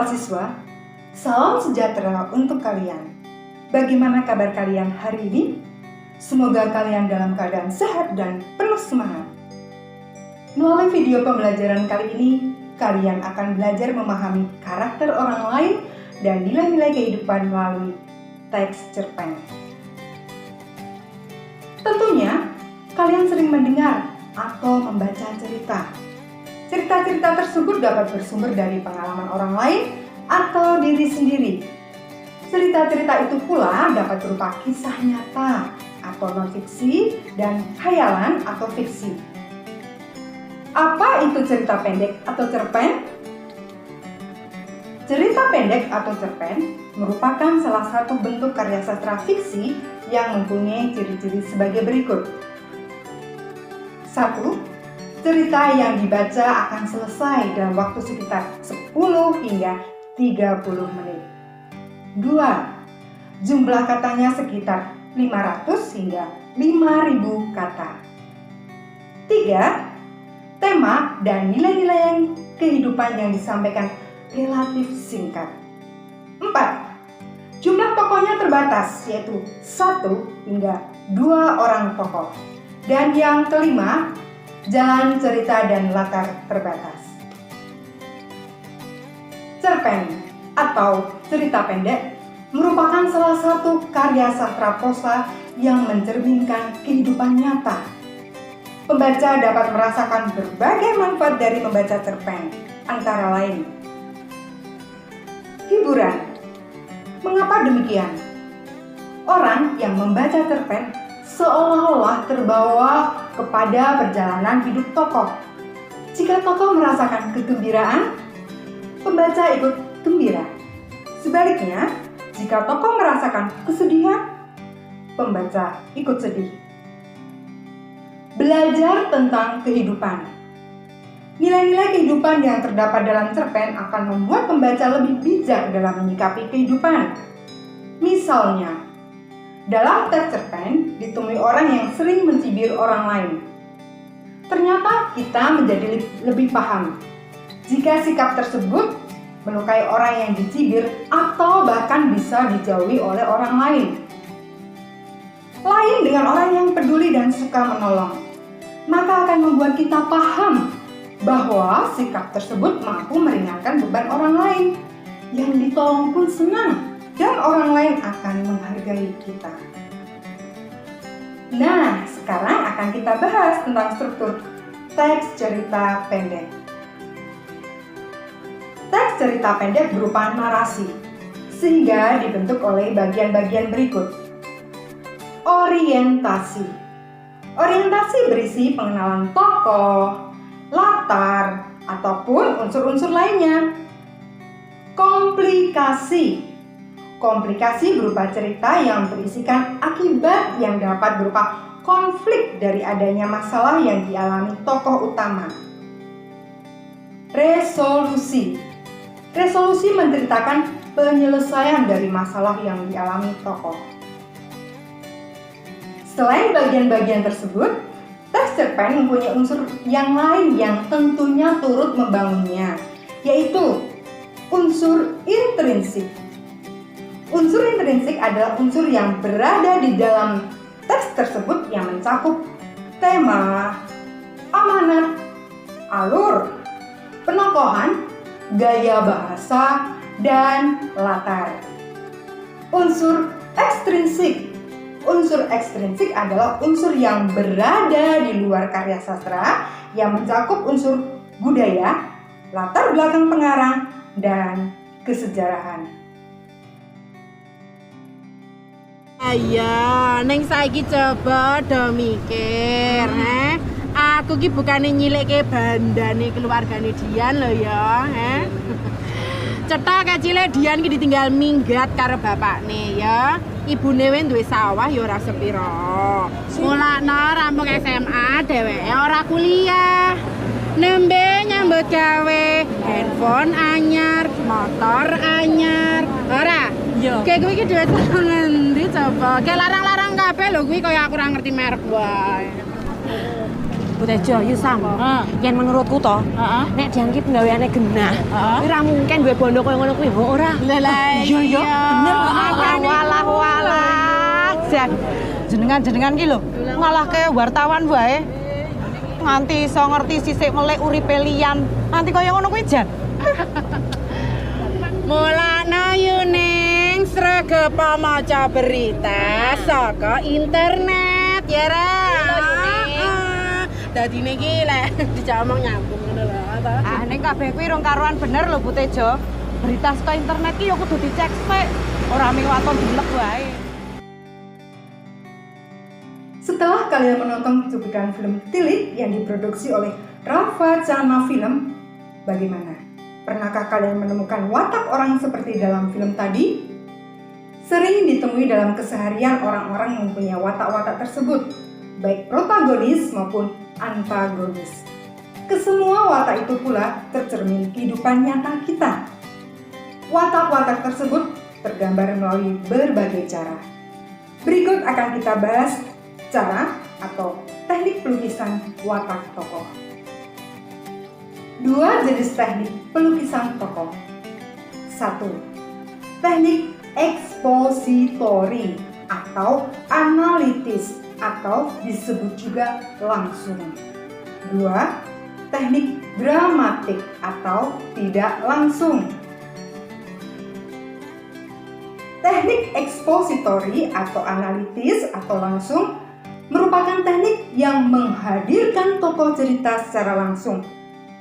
para siswa, salam sejahtera untuk kalian. Bagaimana kabar kalian hari ini? Semoga kalian dalam keadaan sehat dan penuh semangat. Melalui video pembelajaran kali ini, kalian akan belajar memahami karakter orang lain dan nilai-nilai kehidupan melalui teks cerpen. Tentunya, kalian sering mendengar atau membaca cerita. Cerita-cerita tersebut dapat bersumber dari pengalaman orang lain atau diri sendiri. Cerita-cerita itu pula dapat berupa kisah nyata atau non-fiksi dan khayalan atau fiksi. Apa itu cerita pendek atau cerpen? Cerita pendek atau cerpen merupakan salah satu bentuk karya sastra fiksi yang mempunyai ciri-ciri sebagai berikut. 1. Cerita yang dibaca akan selesai dalam waktu sekitar 10 hingga 30 menit. 2. Jumlah katanya sekitar 500 hingga 5.000 kata. 3. Tema dan nilai-nilai kehidupan yang disampaikan relatif singkat. 4. Jumlah tokohnya terbatas, yaitu 1 hingga 2 orang tokoh. Dan yang kelima, jalan cerita dan latar terbatas. Cerpen atau cerita pendek merupakan salah satu karya sastra prosa yang mencerminkan kehidupan nyata. Pembaca dapat merasakan berbagai manfaat dari membaca cerpen, antara lain hiburan. Mengapa demikian? Orang yang membaca cerpen seolah-olah terbawa kepada perjalanan hidup tokoh. Jika tokoh merasakan kegembiraan, pembaca ikut gembira. Sebaliknya, jika tokoh merasakan kesedihan, pembaca ikut sedih. Belajar tentang kehidupan. Nilai-nilai kehidupan yang terdapat dalam cerpen akan membuat pembaca lebih bijak dalam menyikapi kehidupan. Misalnya, dalam teks cerpen ditemui orang yang sering mencibir orang lain. Ternyata kita menjadi lebih paham jika sikap tersebut melukai orang yang dicibir atau bahkan bisa dijauhi oleh orang lain. Lain dengan orang yang peduli dan suka menolong, maka akan membuat kita paham bahwa sikap tersebut mampu meringankan beban orang lain. Yang ditolong pun senang dan orang lain akan menghargai kita. Nah, sekarang akan kita bahas tentang struktur teks cerita pendek. Teks cerita pendek berupa narasi, sehingga dibentuk oleh bagian-bagian berikut. Orientasi. Orientasi berisi pengenalan tokoh, latar, ataupun unsur-unsur lainnya. Komplikasi. Komplikasi berupa cerita yang berisikan akibat yang dapat berupa konflik dari adanya masalah yang dialami tokoh utama. Resolusi. Resolusi menceritakan penyelesaian dari masalah yang dialami tokoh. Selain bagian-bagian tersebut, teks cerpen mempunyai unsur yang lain yang tentunya turut membangunnya, yaitu unsur intrinsik. Unsur intrinsik adalah unsur yang berada di dalam teks tersebut yang mencakup tema, amanat, alur, penokohan, gaya bahasa, dan latar. Unsur ekstrinsik. Unsur ekstrinsik adalah unsur yang berada di luar karya sastra yang mencakup unsur budaya, latar belakang pengarang, dan kesejarahan. Ayo, neng saiki coba do mikir, Aku ki bukane nyilike bandane keluargane Dian lho ya, Cetha kecile Dian ki ditinggal minggat karo bapakne ya. Ibune wis duwe sawah ya ora sepira. Mulakno rampung SMA dheweke ora kuliah. Nembe nyambut gawe, handphone anyar, motor anyar. Ora? Iya. Kayak kuwi iki duwe ngendi coba? Kayak larang-larang kabeh lho kuwi kaya aku ora ngerti merek wae. Butejo, yo Sam. Yen menurutku to, nek dian ki penggaweane genah, kuwi ra mungkin duwe bondo koyo ngono kuwi, ora. Lah iya, bener. Walah. Jan, jenengan ki lho, ngalahke wartawan wae. Nganti iso ngerti sisik melek uripe liyan. Nanti koyo ngono kuwi Jan. Mulane yo ning sregep maca berita saka internet ya ra. Dadi niki lek dijak omong nyambung ngono lho. Ning kabeh kuwi rong karuan bener lho Bu Tejo. Berita saka internet ki yo kudu dicek sik. Ora ming waton dilek wae. Setelah kalian menonton cuplikan film Tilik yang diproduksi oleh Rafa Channel Film, bagaimana? Pernahkah kalian menemukan watak orang seperti dalam film tadi? Sering ditemui dalam keseharian orang-orang yang mempunyai watak-watak tersebut, baik protagonis maupun antagonis. Kesemua watak itu pula tercermin kehidupan nyata kita. Watak-watak tersebut tergambar melalui berbagai cara. Berikut akan kita bahas cara atau teknik pelukisan watak tokoh. 2 jenis teknik pelukisan tokoh. 1. Teknik ekspositori atau analitis atau disebut juga langsung. 2. Teknik dramatik atau tidak langsung. Teknik ekspositori atau analitis atau langsung merupakan teknik yang menghadirkan tokoh cerita secara langsung,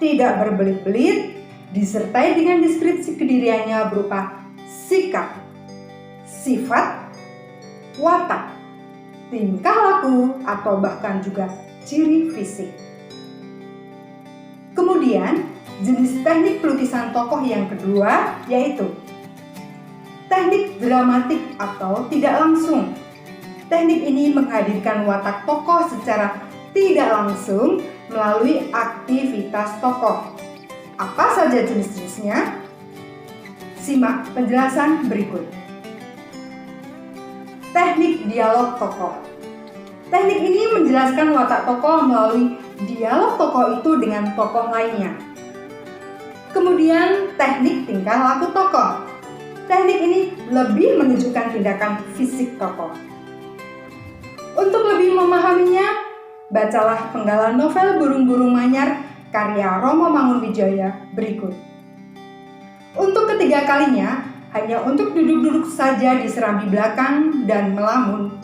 tidak berbelit-belit, disertai dengan deskripsi kediriannya berupa sikap, sifat, watak, tingkah laku, atau bahkan juga ciri fisik. Kemudian, jenis teknik pelukisan tokoh yang kedua yaitu teknik dramatik atau tidak langsung. Teknik ini menghadirkan watak tokoh secara tidak langsung melalui aktivitas tokoh. Apa saja jenis-jenisnya? Simak penjelasan berikut. Teknik dialog tokoh. Teknik ini menjelaskan watak tokoh melalui dialog tokoh itu dengan tokoh lainnya. Kemudian teknik tingkah laku tokoh. Teknik ini lebih menunjukkan tindakan fisik tokoh. Untuk lebih memahaminya, bacalah penggalan novel Burung-Burung Manyar karya Romo Mangunwijaya berikut. Untuk ketiga kalinya, hanya untuk duduk-duduk saja di serambi belakang dan melamun.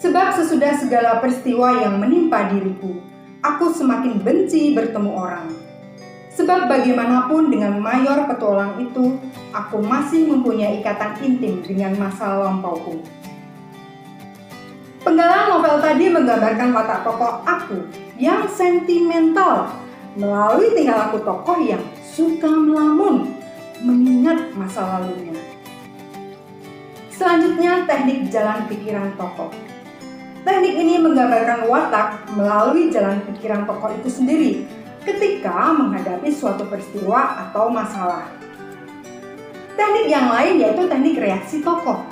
Sebab sesudah segala peristiwa yang menimpa diriku, aku semakin benci bertemu orang. Sebab bagaimanapun dengan mayor petualang itu, aku masih mempunyai ikatan intim dengan masa lampauku. Penggalan novel tadi menggambarkan watak tokoh aku yang sentimental melalui tingkah laku tokoh yang suka melamun, mengingat masa lalunya. Selanjutnya, teknik jalan pikiran tokoh. Teknik ini menggambarkan watak melalui jalan pikiran tokoh itu sendiri ketika menghadapi suatu peristiwa atau masalah. Teknik yang lain yaitu teknik reaksi tokoh.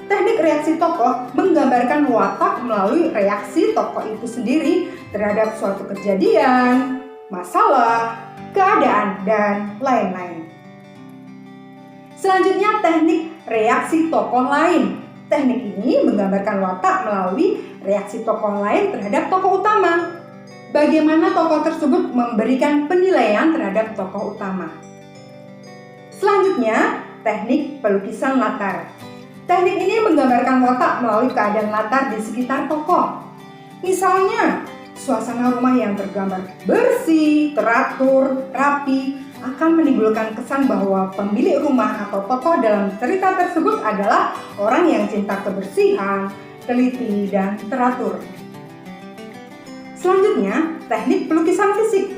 Teknik reaksi tokoh menggambarkan watak melalui reaksi tokoh itu sendiri terhadap suatu kejadian, masalah, keadaan, dan lain-lain. Selanjutnya, teknik reaksi tokoh lain. Teknik ini menggambarkan watak melalui reaksi tokoh lain terhadap tokoh utama. Bagaimana tokoh tersebut memberikan penilaian terhadap tokoh utama. Selanjutnya, teknik pelukisan latar. Teknik ini menggambarkan watak melalui keadaan latar di sekitar tokoh. Misalnya, suasana rumah yang tergambar bersih, teratur, rapi akan menimbulkan kesan bahwa pemilik rumah atau tokoh dalam cerita tersebut adalah orang yang cinta kebersihan, teliti, dan teratur. Selanjutnya, teknik pelukisan fisik,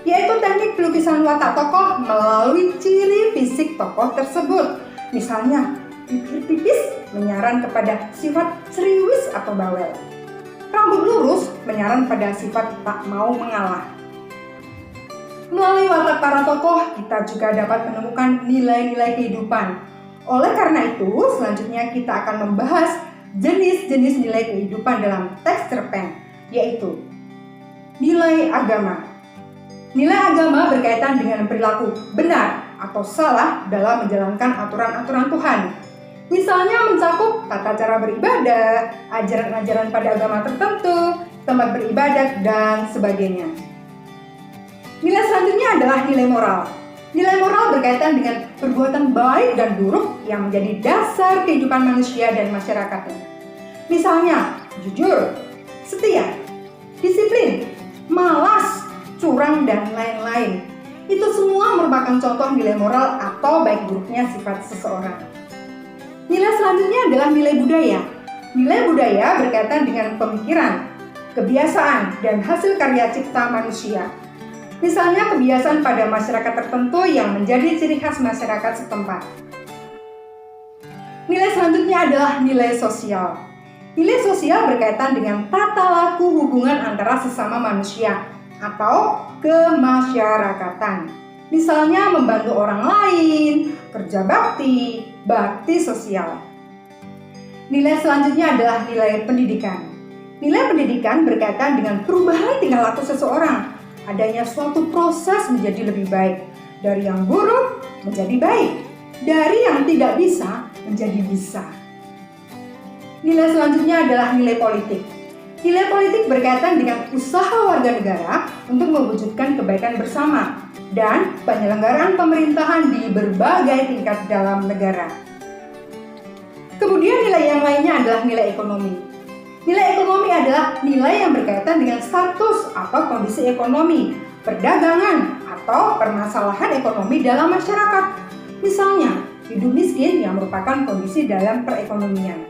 yaitu teknik pelukisan watak tokoh melalui ciri fisik tokoh tersebut. Misalnya, bibir tipis menyaran kepada sifat ceriwis atau bawel. Rambut lurus menyaran pada sifat tak mau mengalah. Melalui watak para tokoh, kita juga dapat menemukan nilai-nilai kehidupan. Oleh karena itu, selanjutnya kita akan membahas jenis-jenis nilai kehidupan dalam teks cerpen, yaitu Nilai agama. Nilai agama berkaitan dengan perilaku benar atau salah dalam menjalankan aturan-aturan Tuhan. Misalnya mencakup tata cara beribadah, ajaran-ajaran pada agama tertentu, tempat beribadat, dan sebagainya. Nilai selanjutnya adalah nilai moral. Nilai moral berkaitan dengan perbuatan baik dan buruk yang menjadi dasar kehidupan manusia dan masyarakatnya. Misalnya, jujur, setia, disiplin, malas, curang, dan lain-lain. Itu semua merupakan contoh nilai moral atau baik buruknya sifat seseorang. Nilai selanjutnya adalah nilai budaya. Nilai budaya berkaitan dengan pemikiran, kebiasaan, dan hasil karya cipta manusia. Misalnya kebiasaan pada masyarakat tertentu yang menjadi ciri khas masyarakat setempat. Nilai selanjutnya adalah nilai sosial. Nilai sosial berkaitan dengan tata laku hubungan antara sesama manusia atau kemasyarakatan. Misalnya membantu orang lain, kerja bakti, bakti sosial. Nilai selanjutnya adalah nilai pendidikan. Nilai pendidikan berkaitan dengan perubahan tingkah laku seseorang. Adanya suatu proses menjadi lebih baik, dari yang buruk menjadi baik, dari yang tidak bisa menjadi bisa. Nilai selanjutnya adalah nilai politik. Nilai politik berkaitan dengan usaha warga negara untuk mewujudkan kebaikan bersama dan penyelenggaraan pemerintahan di berbagai tingkat dalam negara. Kemudian nilai yang lainnya adalah nilai ekonomi. Nilai ekonomi adalah nilai yang berkaitan dengan status atau kondisi ekonomi, perdagangan, atau permasalahan ekonomi dalam masyarakat. Misalnya, hidup miskin yang merupakan kondisi dalam perekonomian.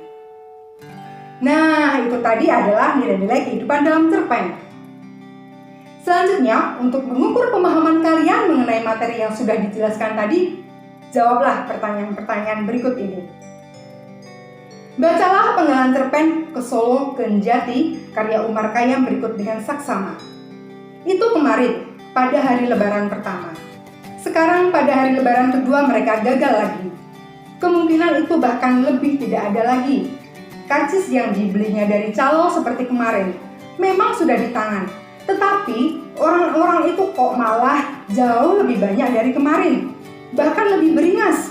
Nah, itu tadi adalah nilai-nilai kehidupan dalam cerpen. Selanjutnya, untuk mengukur pemahaman kalian mengenai materi yang sudah dijelaskan tadi, jawablah pertanyaan-pertanyaan berikut ini. Bacalah penggalan cerpen Ke Solo Kenjati karya Umar Khayyam berikut dengan saksama. Itu kemarin, pada hari lebaran pertama. Sekarang pada hari lebaran kedua mereka gagal lagi. Kemungkinan itu bahkan lebih tidak ada lagi. Karcis yang dibelinya dari calo seperti kemarin memang sudah di tangan. Tetapi orang-orang itu kok malah jauh lebih banyak dari kemarin. Bahkan lebih beringas.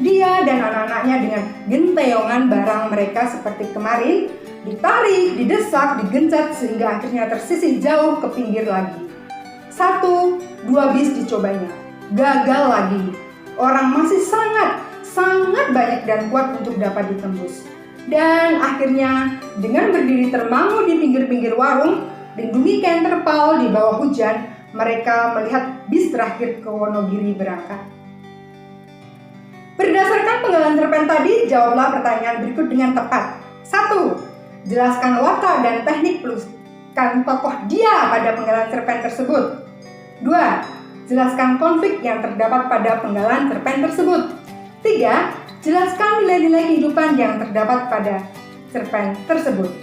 Dia dan anak-anaknya dengan gentayongan barang mereka seperti kemarin ditarik, didesak, digencet sehingga akhirnya tersisih jauh ke pinggir lagi. 1, 2 bis dicobanya. Gagal lagi. Orang masih sangat banyak dan kuat untuk dapat ditembus. Dan akhirnya dengan berdiri termangu di pinggir-pinggir warung, lindungi kain terpal di bawah hujan, mereka melihat bis terakhir ke Wonogiri berangkat. Berdasarkan penggalan cerpen tadi, jawablah pertanyaan berikut dengan tepat. 1. Jelaskan watak dan teknik pelukan tokoh dia pada penggalan cerpen tersebut. 2. Jelaskan konflik yang terdapat pada penggalan cerpen tersebut. 3. Jelaskan nilai-nilai kehidupan yang terdapat pada cerpen tersebut.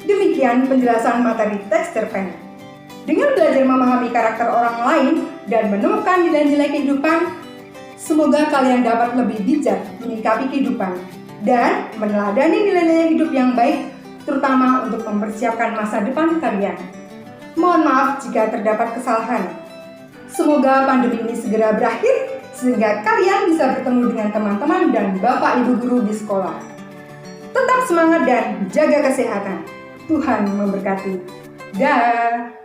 Demikian penjelasan materi teks cerpen. Dengan belajar memahami karakter orang lain dan menemukan nilai-nilai kehidupan, semoga kalian dapat lebih bijak menyikapi kehidupan dan meneladani nilai-nilai hidup yang baik, terutama untuk mempersiapkan masa depan kalian. Mohon maaf jika terdapat kesalahan. Semoga pandemi ini segera berakhir sehingga kalian bisa bertemu dengan teman-teman dan bapak ibu guru di sekolah. Tetap semangat dan jaga kesehatan. Tuhan memberkati. Dah.